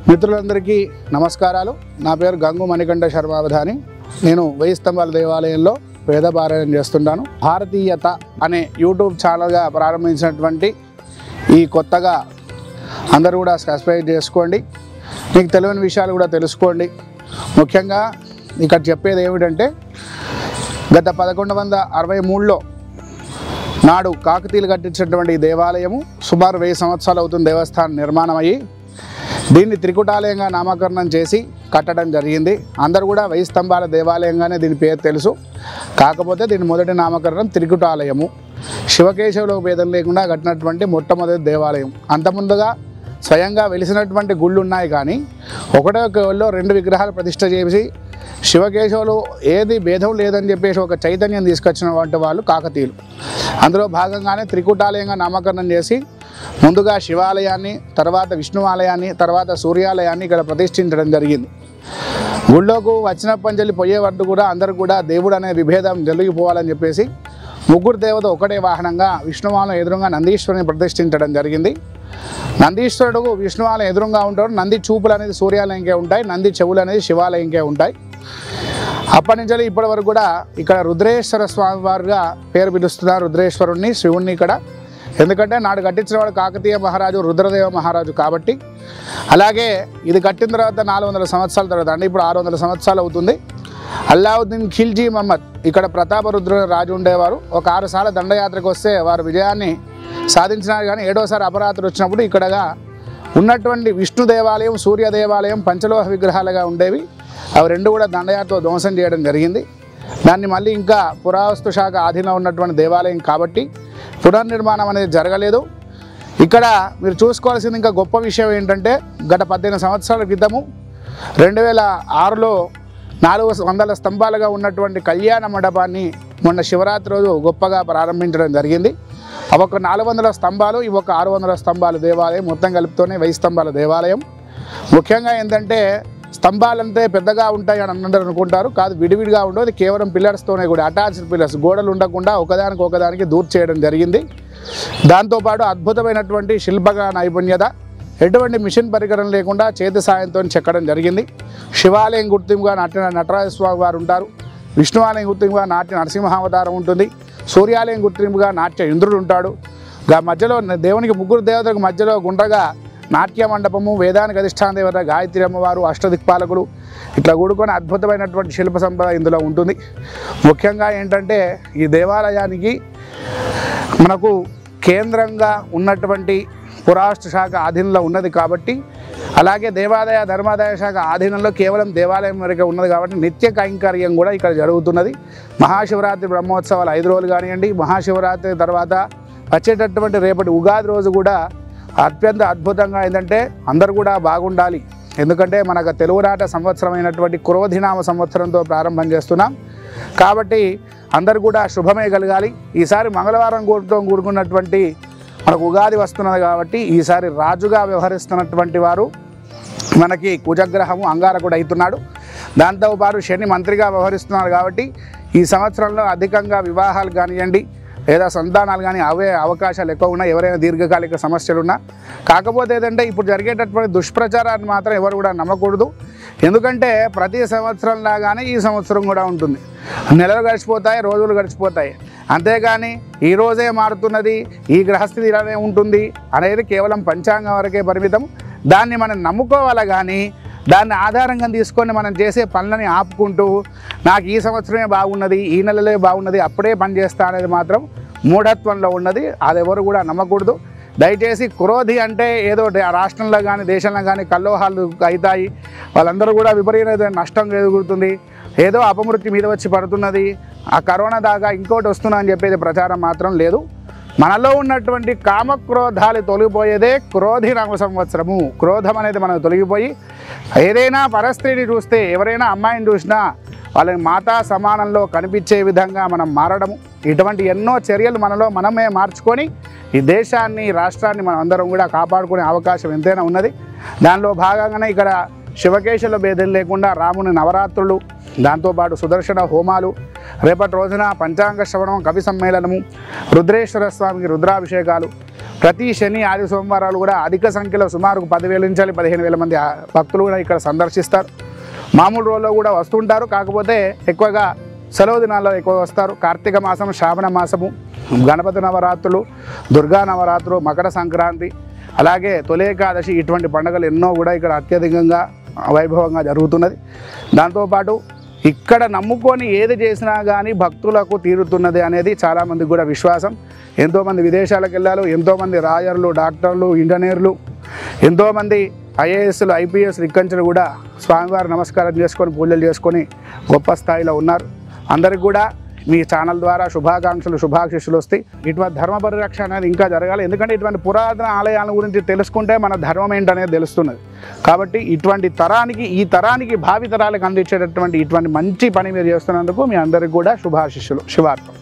మిత్రులందరికీ నమస్కారాలు. నా పేరు గంగు మణికంఠ శర్మావధాని. నేను 1000 స్తంభాల దేవాలయంలో వేదపారాయణం చేస్తుంటాను. భారతీయత అనే యూట్యూబ్ ఛానల్గా ప్రారంభించినటువంటి ఈ కొత్తగా అందరూ కూడా సబ్స్క్రైబ్ చేసుకోండి. మీకు తెలియని విషయాలు కూడా తెలుసుకోండి. ముఖ్యంగా ఇక్కడ చెప్పేది ఏమిటంటే, గత 1163లో నాడు కాకతీయులు కట్టించినటువంటి ఈ దేవాలయము సుమారు 1000 సంవత్సరాలు అవుతుంది దేవస్థానం నిర్మాణం అయ్యి. దీన్ని త్రికుటాలయంగా నామకరణం చేసి కట్టడం జరిగింది. అందరూ కూడా 1000 స్తంభాల దేవాలయంగానే దీని పేరు తెలుసు. కాకపోతే దీని మొదటి నామకరణం త్రికుటాలయము. శివకేశవులకు భేదం లేకుండా కట్టినటువంటి మొట్టమొదటి దేవాలయం. అంతకుముందుగా స్వయంగా వెలిసినటువంటి గుళ్ళు ఉన్నాయి, కానీ ఒకటే ఒక్కలో 2 విగ్రహాలు ప్రతిష్ఠ చేసి శివకేశవులు ఏది భేదం లేదని చెప్పేసి ఒక చైతన్యం తీసుకొచ్చినటువంటి వాళ్ళు కాకతీయులు. అందులో భాగంగానే త్రికుటాలయంగా నామకరణం చేసి ముందుగా శివాలయాన్ని, తర్వాత విష్ణు ఆలయాన్ని, తర్వాత సూర్యాలయాన్ని ఇక్కడ ప్రతిష్ఠించడం జరిగింది. గుళ్ళోకి వచ్చిన పంజలి పోయే వరకు కూడా అందరూ కూడా దేవుడు అనే విభేదం జరిగిపోవాలని చెప్పేసి ముగ్గురు దేవత ఒకటే వాహనంగా విష్ణువాలయం ఎదురుగా నందీశ్వరుని ప్రతిష్ఠించడం జరిగింది. నందీశ్వరుడు విష్ణువాలయం ఎదురుగా ఉంటాడు. నంది చూపులు అనేది సూర్యాలయంకే ఉంటాయి, నంది చెవులు అనేది శివాలయంకే ఉంటాయి. అప్పటి నుంచి ఇప్పటి వరకు కూడా ఇక్కడ రుద్రేశ్వర స్వామి వారుగా పేరు పిలుస్తున్నారు. రుద్రేశ్వరుణ్ణి, శివుణ్ణి ఇక్కడ. ఎందుకంటే నాడు కట్టించిన వాడు కాకతీయ మహారాజు, రుద్రదేవ మహారాజు కాబట్టి. అలాగే ఇది కట్టిన తర్వాత 400 సంవత్సరాల తర్వాత, అంటే ఇప్పుడు 600 సంవత్సరాలు అవుతుంది. అల్లావుద్దీన్ ఖిల్జీ మహమ్మద్ ఇక్కడ ప్రతాపరుద్ర రాజు ఉండేవారు. ఒక 6 సార్లు దండయాత్రకు వస్తే వారు విజయాన్ని సాధించినారు. కానీ 7వసారి అపరాత్రులు వచ్చినప్పుడు ఇక్కడగా ఉన్నటువంటి విష్ణు దేవాలయం, సూర్య దేవాలయం పంచలోహ విగ్రహాలుగా ఉండేవి. అవి 2 కూడా దండయాత్రతో ధ్వంసం చేయడం జరిగింది. దాన్ని మళ్ళీ ఇంకా పురావస్తు శాఖ ఆధీనంలో ఉన్నటువంటి దేవాలయం కాబట్టి పునర్నిర్మాణం అనేది జరగలేదు. ఇక్కడ మీరు చూసుకోవాల్సింది ఇంకా గొప్ప విషయం ఏంటంటే, గత 18 సంవత్సరాల క్రితము 2006లో 400 స్తంభాలుగా ఉన్నటువంటి కళ్యాణ మండపాన్ని మొన్న శివరాత్రి రోజు గొప్పగా ప్రారంభించడం జరిగింది. ఒక 400 స్తంభాలు, ఇవి ఒక 600 స్తంభాల దేవాలయం. మొత్తం కలుపుతూనే 1000 స్తంభాల దేవాలయం. ముఖ్యంగా ఏంటంటే, స్తంభాలంటే పెద్దగా ఉంటాయి అని అందరూ అనుకుంటారు. కాదు, విడివిడిగా ఉండదు. కేవలం పిల్లర్స్తోనే కూడా, అటాచ్డ్ పిల్లర్స్, గోడలు ఉండకుండా ఒకదానికి దూర్ చేయడం జరిగింది. దాంతోపాటు అద్భుతమైనటువంటి శిల్పగా నైపుణ్యత, ఎటువంటి మిషన్ పరికరం లేకుండా చేతి సాయంతో చెక్కడం జరిగింది. శివాలయం గుర్తింపుగా నటరాజ స్వామి వారు ఉంటారు. విష్ణు ఆలయం గుర్తింపుగా నాట్య నరసింహావతారం ఉంటుంది. సూర్యాలయం గుర్తింపుగా నాట్య ఇంద్రుడు ఉంటాడు. మధ్యలో దేవునికి ముగ్గురు దేవతలకు మధ్యలో గుండ్రగా నాట్య మండపము, వేదానికి అధిష్టాన దేవత గాయత్రి అమ్మవారు, అష్టదిక్పాలకులు ఇట్లా కూడుకొని అద్భుతమైనటువంటి శిల్ప సంపద ఇందులో ఉంటుంది. ముఖ్యంగా ఏంటంటే, ఈ దేవాలయానికి మనకు కేంద్రంగా ఉన్నటువంటి పురావస్తు శాఖ ఆధీనంలో ఉన్నది కాబట్టి, అలాగే దేవాదాయ ధర్మాదాయ శాఖ ఆధీనంలో కేవలం దేవాలయం వరకే ఉన్నది కాబట్టి నిత్య కైంకర్యం కూడా ఇక్కడ జరుగుతున్నది. మహాశివరాత్రి బ్రహ్మోత్సవాలు 5 రోజులు కానివ్వండి, మహాశివరాత్రి తర్వాత వచ్చేటటువంటి రేపటి ఉగాది రోజు కూడా అత్యంత అద్భుతంగా ఏంటంటే అందరూ కూడా బాగుండాలి. ఎందుకంటే మనకు తెలుగునాట సంవత్సరం అయినటువంటి క్రోధినామ సంవత్సరంతో ప్రారంభం చేస్తున్నాం కాబట్టి అందరూ కూడా శుభమే కలగాలి. ఈసారి మంగళవారం కూడుకున్నటువంటి మనకు ఉగాది వస్తున్నది కాబట్టి ఈసారి రాజుగా వ్యవహరిస్తున్నటువంటి వారు మనకి కుజగ్రహము అంగారకుడు అవుతున్నాడు. దాంతోపాటు శని మంత్రిగా వ్యవహరిస్తున్నారు కాబట్టి ఈ సంవత్సరంలో అధికంగా వివాహాలు కానివ్వండి లేదా సంతానాలు కానీ అవే అవకాశాలు ఎక్కువ ఉన్నాయి. ఎవరైనా దీర్ఘకాలిక సమస్యలు ఉన్నా. కాకపోతే ఏంటంటే, ఇప్పుడు జరిగేటటువంటి దుష్ప్రచారాన్ని మాత్రం ఎవరు కూడా నమ్మకూడదు. ఎందుకంటే ప్రతి సంవత్సరం లాగానే ఈ సంవత్సరం కూడా ఉంటుంది. నెలలు గడిచిపోతాయి, రోజులు గడిచిపోతాయి. అంతేగాని ఈ రోజే మారుతున్నది, ఈ గ్రహస్థితి ఇలానే ఉంటుంది అనేది కేవలం పంచాంగం వరకే పరిమితం. దాన్ని మనం నమ్ముకోవాలి, కానీ దాన్ని ఆధారంగా తీసుకొని మనం చేసే పనులని ఆపుకుంటూ నాకు ఈ సంవత్సరమే బాగున్నది, ఈ నెలలే బాగున్నది, అప్పుడే పని చేస్తా అనేది మాత్రం మూఢత్వంలో ఉన్నది. అది ఎవరు కూడా నమ్మకూడదు. దయచేసి క్రోధి అంటే ఏదో రాష్ట్రంలో కానీ దేశంలో కానీ కల్లోహాలు అవుతాయి, వాళ్ళందరూ కూడా విపరీతమైన నష్టం ఎదుగుతుంది, ఏదో అపమృత్యు మీద వచ్చి పడుతున్నది, ఆ కరోనా దాకా ఇంకోటి వస్తున్నా అని చెప్పేది ప్రచారం మాత్రం లేదు. మనలో ఉన్నటువంటి కామక్రోధాలు తొలగిపోయేదే క్రోధినామ సంవత్సరము. క్రోధం అనేది మనకు తొలగిపోయి ఏదైనా పరస్త్రీని చూస్తే, ఎవరైనా అమ్మాయిని చూసినా వాళ్ళని మాతా సమానంలో కనిపించే విధంగా మనం మారడము, ఇటువంటి ఎన్నో చర్యలు మనలో మనమే మార్చుకొని ఈ దేశాన్ని, రాష్ట్రాన్ని మనం అందరం కూడా కాపాడుకునే అవకాశం ఎంతైనా ఉన్నది. దానిలో భాగంగానే ఇక్కడ శివకేశవుల భేదం లేకుండా రాముని నవరాత్రులు, దాంతోపాటు సుదర్శన హోమాలు, రేపటి రోజున పంచాంగ శ్రవణం, కవి సమ్మేళనము, రుద్రేశ్వర స్వామికి రుద్రాభిషేకాలు, ప్రతి శని ఆది సోమవారాలు కూడా అధిక సంఖ్యలో సుమారు 10,000 నుంచి 15,000 మంది భక్తులు కూడా ఇక్కడ సందర్శిస్తారు. మామూలు రోజుల్లో కూడా వస్తుంటారు, కాకపోతే ఎక్కువగా సెలవు దినాల్లో ఎక్కువ వస్తారు. కార్తీక మాసం, శ్రావణ మాసము, గణపతి నవరాత్రులు, దుర్గా నవరాత్రులు, మకర సంక్రాంతి, అలాగే తొలి ఏకాదశి, ఇటువంటి పండుగలు ఎన్నో కూడా ఇక్కడ అత్యధికంగా వైభవంగా జరుగుతున్నది. దాంతోపాటు ఇక్కడ నమ్ముకొని ఏది చేసినా కానీ భక్తులకు తీరుతున్నది అనేది చాలామందికి కూడా విశ్వాసం. ఎంతోమంది విదేశాలకు వెళ్ళారు, ఎంతోమంది రాయర్లు, డాక్టర్లు, ఇంజనీర్లు, ఎంతోమంది ఐఏఎస్లు, ఐపీఎస్లు ఇక్కడి కూడా స్వామివారి నమస్కారం చేసుకొని పూజలు చేసుకొని గొప్ప స్థాయిలో ఉన్నారు. అందరికి కూడా మీ ఛానల్ ద్వారా శుభాకాంక్షలు, శుభాశీస్సులు వస్తాయి. ఇటువంటి ధర్మ పరిరక్షణ అనేది ఇంకా జరగాలి. ఎందుకంటే ఇటువంటి పురాతన ఆలయాల గురించి తెలుసుకుంటే మన ధర్మం ఏంటనేది తెలుస్తున్నది. కాబట్టి ఇటువంటి తరానికి, ఈ తరానికి, భావి తరాలకు అందించేటటువంటి ఇటువంటి మంచి పని మీరు చేస్తున్నందుకు మీ అందరికీ కూడా శుభాశీస్సులు. శుభార్థం.